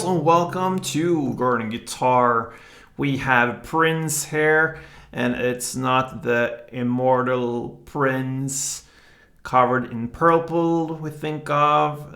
also welcome to Learning Guitar. We have Prinz here, and it's not the immortal Prinz covered in purple we think of.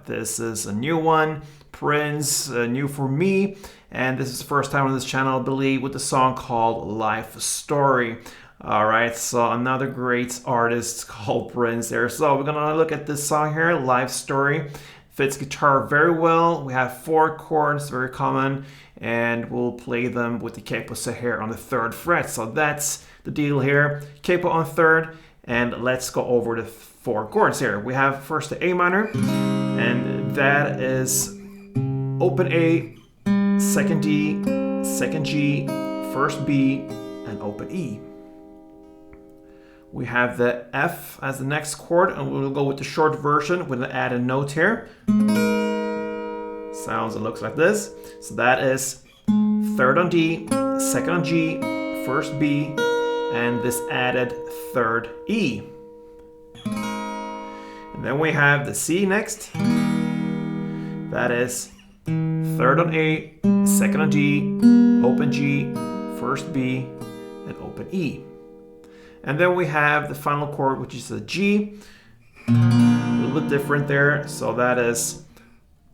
This is a new one, Prinz, new for me, and this is the first time on this channel, I believe, with a song called Life Story. Alright, so another great artist called Prinz there. So we're gonna look at this song here, Life Story. Fits guitar very well. We have 4 chords, very common, and we'll play them with the capo set here on the 3rd fret. So that's the deal here. Capo on 3rd, and let's go over the 4 chords here. We have first the A minor, and that is open A, 2nd D, 2nd G, 1st B, and open E. We have the F as the next chord, and we'll go with the short version with an added note here. Sounds and looks like this. So that is 3rd on D, 2nd on G, 1st B, and this added 3rd E. And then we have the C next. That is 3rd on A, 2nd on D, open G, 1st B, and open E. And then we have the final chord, which is a G. A little bit different there. So that is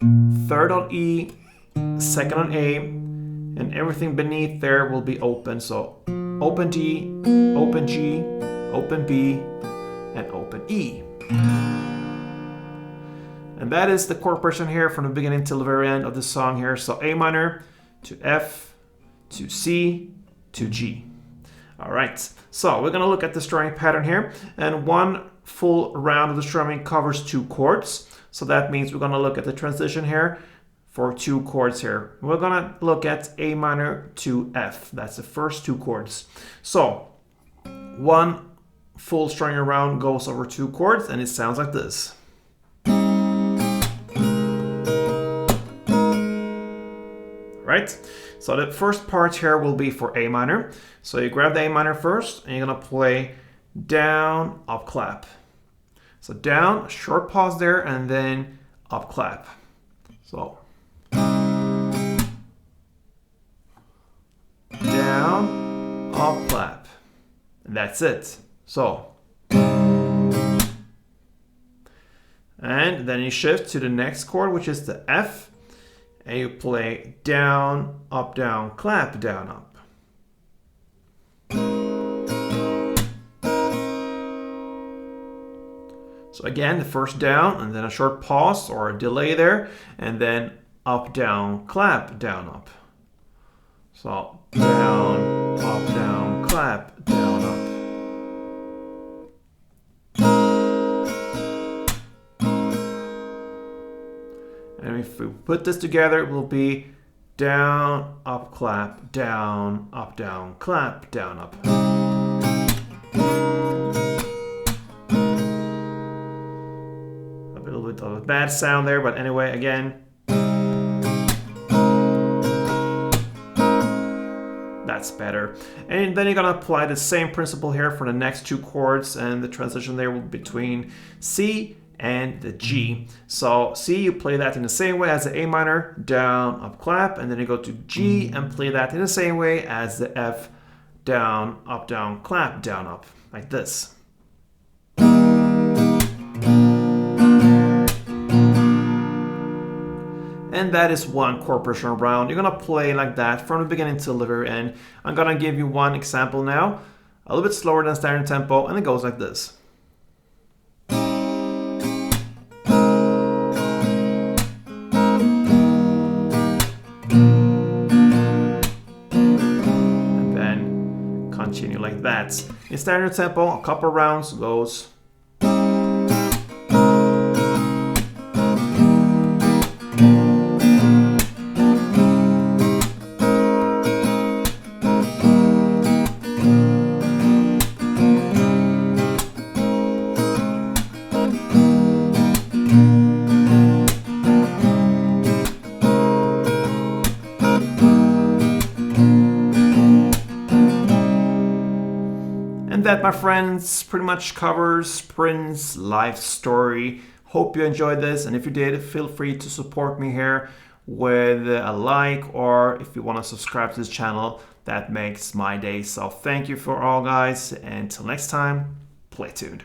3rd on E, 2nd on A, and everything beneath there will be open. So open D, open G, open B, and open E. And that is the chord progression here from the beginning till the very end of the song here. So A minor to F to C to G. All right, so we're gonna look at the strumming pattern here, and one full round of the strumming covers 2 chords. So that means we're gonna look at the transition here for 2 chords here. We're gonna look at A minor to F. That's the first 2 chords. So one full strumming round goes over 2 chords, and it sounds like this. Right? So the first part here will be for A minor. So you grab the A minor first, and you're gonna play down, up, clap. So down, short pause there, and then up, clap. So down, up, clap. And that's it. So, and then you shift to the next chord, which is the F. And you play down, clap, down, up. So again, the first down, and then a short pause or a delay there, and then up, down, clap, down, up. So down, clap, down, up. And if we put this together, it will be down, clap, down, clap, down, up. A little bit of a bad sound there, but anyway, again. That's better. And then you're gonna apply the same principle here for the next 2 chords, and the transition there will be between C and the G. So C, you play that in the same way as the A minor, down, up, clap, and then you go to G and play that in the same way as the F, down, clap, down, up, like this. And that is one chord progression around. You're gonna play like that from the beginning till the very end. I'm gonna give you one example now, a little bit slower than standard tempo, and it goes like this. Continue like that. In standard tempo, a couple rounds goes. And that, my friends, pretty much covers Prinz's life story. Hope you enjoyed this, and if you did, feel free to support me here with a like, or if you want to subscribe to this channel. That makes my day. So thank you for all, guys, and until next time, play tuned.